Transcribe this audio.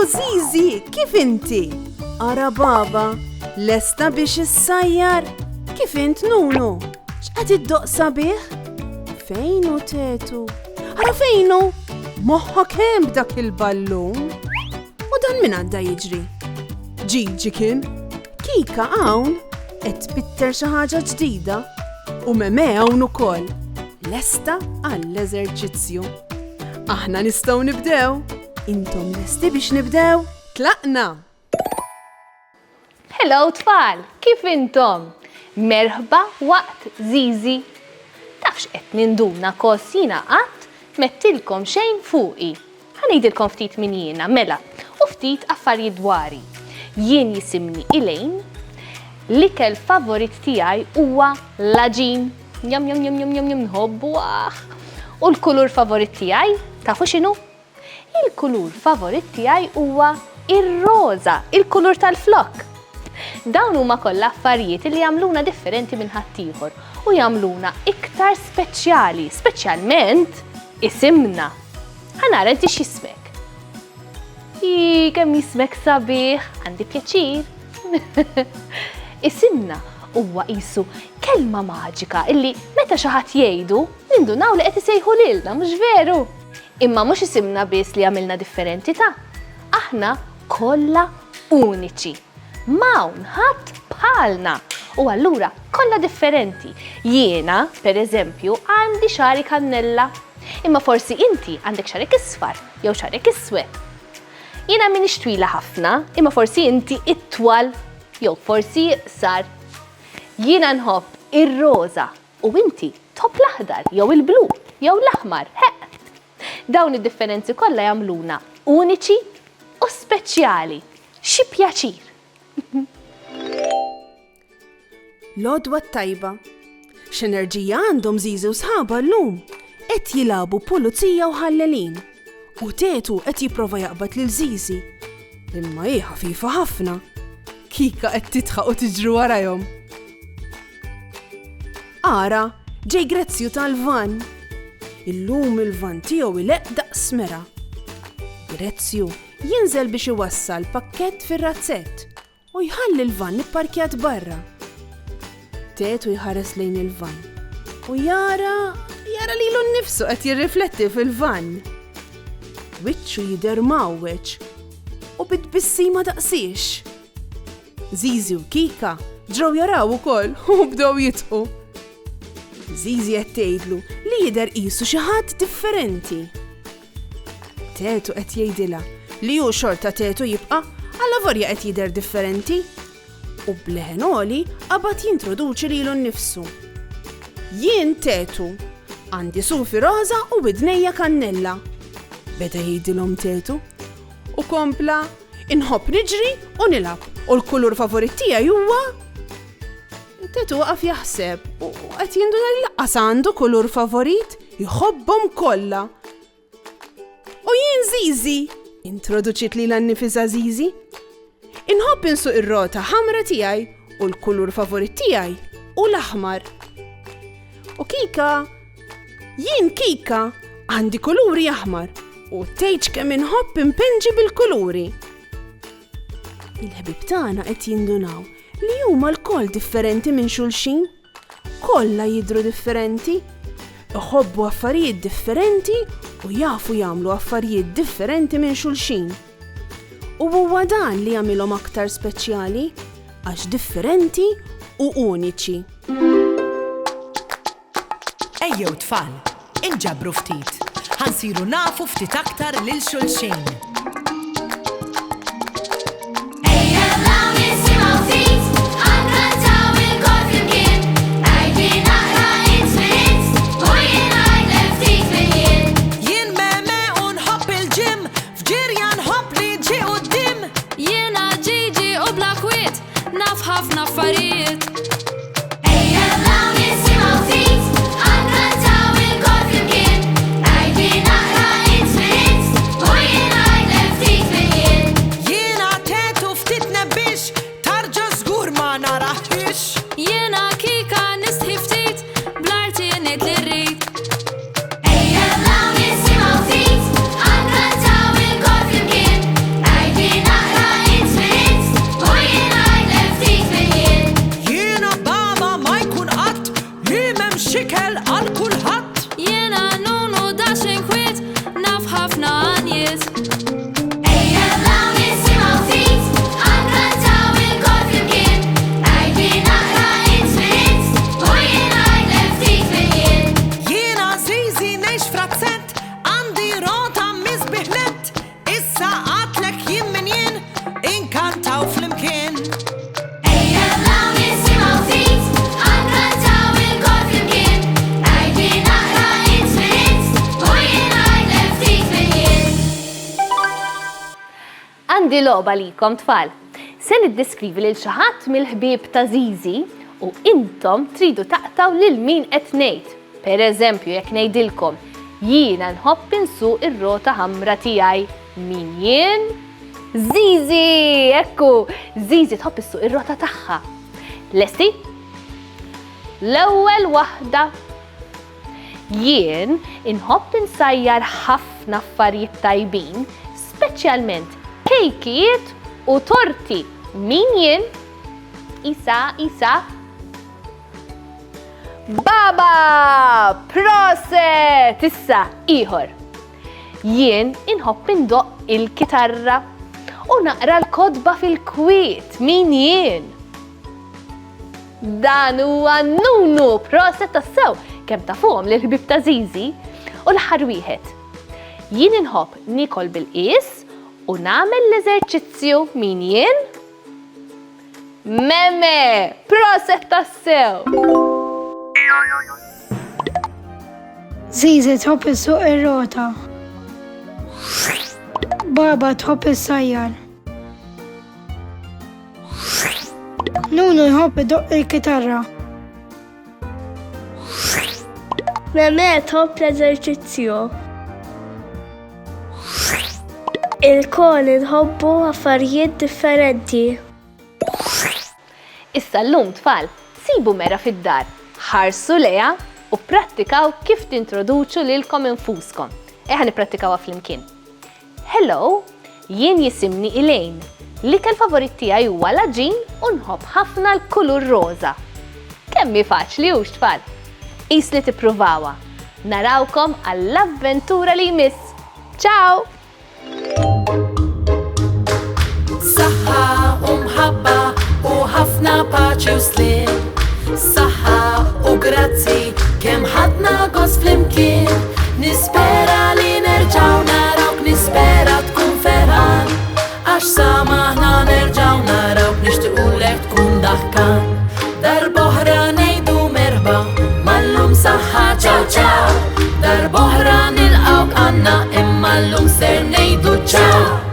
Zizi, kif inti? Ara baba, lesta biex issajjar? Kif int Nunu? X'qed iddoqsa bih? Fejnu tetu? Ara fejnu? Moħħok hemm b'dak il-ballun? U dan min għadda jiġri? Ġiġi kien? Kika hawn qed tbitter xi ħaġa ġdida u Meme hawn ukoll. Lesta għall-eżerċizzju. Aħna nistgħu nibdew. Intom lesti biex nibdew? Tlaqna! Hello tfal, kif intom? Merħba waqt Zizi. Tafx qed ninduna kossina qatt mettilkom xejn fuqi. Ħanejdilkom ftit min jiena mela u ftit affarijiet dwari. Jien jisimni Elaine, l-ikel favorit tiegħi huwa l-aġin. Jam nħobbu U l-kulur favorit tiegħi tafu x'inhu? Il-kulur favorit tiegħi huwa ir-roża, il-kulur tal-flokk. Dawn huma kollha affarijiet li jagħmluna differenti minn ħaddieħor u jagħmluna iktar speċjali, speċjalment isimna. Ħanara inti x'ismek. Kemm jismek sabiħ, għandi pjaċir. Isimna huwa qisu kelma maġika illi meta xi ħadd jgħidu nindunaw li qed isejħu lilna, mhux veru? Imma mhux isimna biss li għamilna differenti ta' aħna kollha uniċi. M'hawn ħadd bħalna u allura kollha differenti. Jiena, pereżempju, għandi xari kannella, imma forsi inti għandek xarek isfar jew xarek iswed. Jiena m'iniex twila ħafna, imma forsi inti it-twal jew forsi iqsar. Jiena nħobb ir-roża u inti tħobb l-aħdar jew il-blu jew l-aħmar. Dawn id-differenzi kollha jagħmluna uniċi u speċjali. Xi pjaċir. L-għodwa tajba. X'enerġija għandhom Zizi u sħaba llum. Qed jilagħbu pulizija u ħallelin. U tetu qed jipprova jaqbad lil Zizi. Imma hi ħafifa ħafna. Kika qed titħaq u tiġri warahom. Ara, ġej Grezzju tal-van. Illum il-van tiegħu ileq daqs mera. Grezzju jinżel biex iwassal pakkett fir-razzett u jħalli l-van ipparkjat barra. Tetu jħares lejn il-van u jara lilu nnifsu qed jirrifletti fil-van. Wiċċu jidher mawweġ u bitbissi ma daqsix. Zizi u Kika ġraw jaraw ukoll u bdew jitqu. Zizi qed tgħidlu li jidher qisu xi ħadd differenti. Tetu qed jgħidilha li hu xorta tetu jibqa' alla vorja qed jidher differenti. U bleħenoli qabad jintroduċi lilu nnifsu. Jien Tetu għandi sufi roża u bidnejja kannella. Beda jgħidilhom Tetu u kompla inħobb niġri u nilab u l-kulur favorit tiegħi huwa. Tetu waqaf jaħseb u qed jinduna li laqqas għandu kulur favorit jħobbhom kollha. U jien Zizi, introduċit lilha nnifisha Zizi. Inħobb insuq ir-rota ħamra tiegħi u l-kulur favorit tiegħi u l-aħmar. U Kika, jien Kika għandi kuluri aħmar u tgħidx kemm inħobb impenġi bil-kuluri. Il-ħbib tagħna qed jindunaw li huma l-koll differenti minn xulxin, kollha jidhru differenti, iħobbu affarijiet differenti u jafu jagħmlu affarijiet differenti minn xulxin. U huwa dan li jagħmilhom aktar speċjali għax differenti u uniċi. Ejjew tfal, inġabru ftit. Ħansiru nafu ftit aktar lil xulxin. ħafna affarijiet. Ejja nagħmlu nisimgħu ftit, nkantaw il-kol flimkien. Għajdi naqra int u jien Għandi logħba likom tfal. Se niddeskrivi lil xi ħadd mill-ħbieb ta' Zizi u intom tridu taqtaw lil min qed ngħid. Pereżempju, jekk ngħidilkom jiena nħobb insuq ir-rota ħamra tiegħi. Min jien? Zizi! Ekku! Zizi tħobb issuq ir-rota tagħha. Lesti? L-ewwel waħda. Jien inħobb insajjar ħafna affarijiet tajbin, speċjalment kejkiet u torti. Min jien? Isa. Baba! Proset! Issa, ieħor. Jien inħobb indoq il-kitarra u naqra l-kodba fil-kwiet. Min jien? Dan huwa Nunu! Proset tassew! Kemm tafuhom lil ħbib ta' Zizi u l-aħħar wieħed. Jien inħobb nikol bil-qis u nagħmel l-eżerċizzju. Min jien? Meme! Proset tassew! Zizi tħobb issuq ir-rota. Baba tħobb issajjar. Nunu jħobb idoq il-kitarra. Meme tħobb l-eżerċizzju. Il-kol inħobbu affarijiet differenti. Issa llum tfal, sibu mera fid-dar, ħarsu leha u prattikaw kif tintroduċu lilkom infuskom. Eħa niprattikawha flimkien. Hello, jien jisimni Elaine. L-ikel favorit tiegħi huwa l-aġin u nħobb ħafna l-kulur roża. Kemmi faċli hux tfal? Qis li tippruvawa. Narawkom għall-avventura li jmiss. Ciao! Saħħa u mħabba u ħafna paċi u slim. Saħħa u grazzi kemm ħadna gost flimkien. Nispera li nerġaw narawk, nispera tkun ferħan. Għax samaħna nerġaw narawk, nixtiequlek tkun daħkan. Darboħra ngħidu merba, mallum saħħa ċaw ċaw. Darboħra nilqawk għandna imma llum ser ngħidu ċaw.